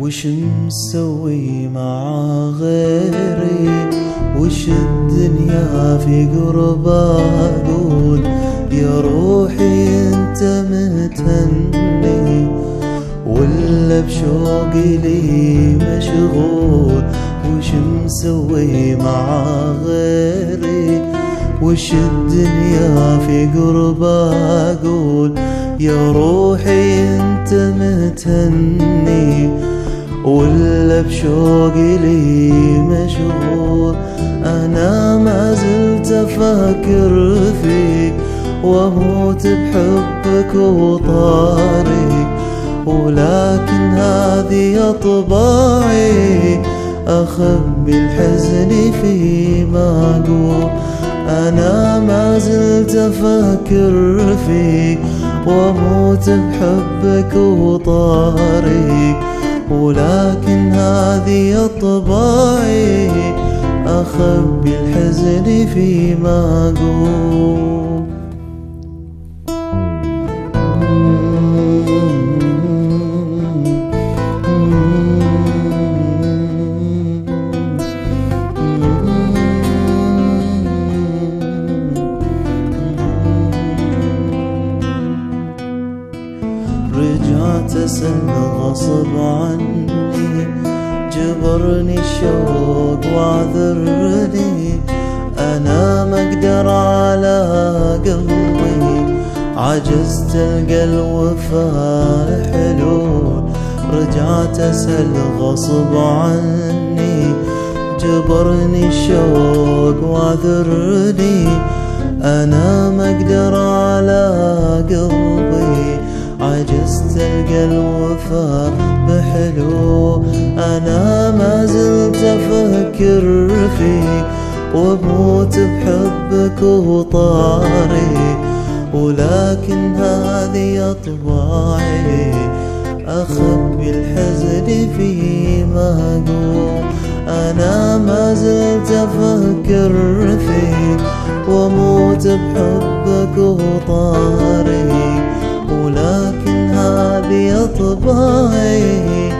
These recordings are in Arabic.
وش مسوي مع غيري؟ وش الدنيا في قربه اقول يا روحي انت متهني، ولا بشوقي لي مشغول؟ وش مسوي مع غيري؟ وش الدنيا في قربه اقول يا روحي انت متهني، ولا بشوقي لي مشغول؟ انا ما زلت افكر فيك واموت بحبك وطاري، ولكن هذه اطباعي اخبي الحزن في معقول. انا ما زلت افكر فيك واموت بحبك وطاري، ولكن هذه اطباعي اخبي الحزن في معقول. رجعت أسأل غصب عني، جبرني الشوق واعذرني، أنا ما أقدر على قلبي، عجزت ألقى الوفاء حلول. رجعت أسأل غصب عني، جبرني الشوق واعذرني، أنا ما أقدر على قلبي، عجزت ألقى الوفاء بحلو. أنا ما زلت أفكر فيك وأموت بحبك وطاري، ولكن هذه أطباعي أخبي الحزن في معقول. أنا ما زلت أفكر فيك وأموت بحبك وطاري، ولكن هذه أطباعي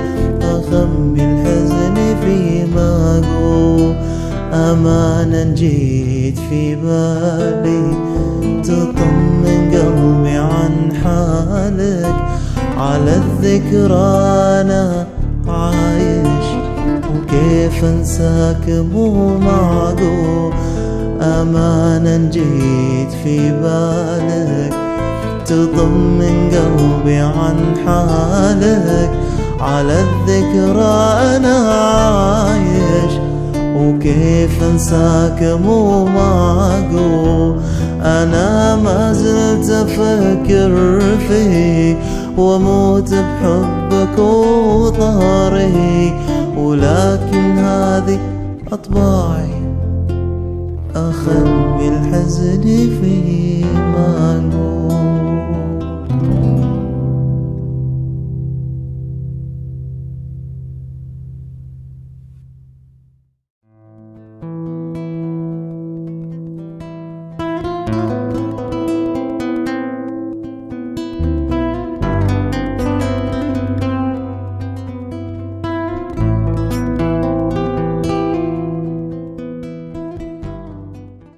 أخبي الحزن في معقول. أمانا جيت في بالي تطمن قلبي عن حالك، على الذكرى أنا عايش وكيف أنساك مو معقول. أمانا جيت في بالك تطمن قلبي عن حالك، على الذكرى أنا عايش وكيف أنساك مو معقول. أنا ما زلت أفكر فيك وأموت بحبك وطاري، ولكن هذه أطباعي أخبي الحزن في معقول.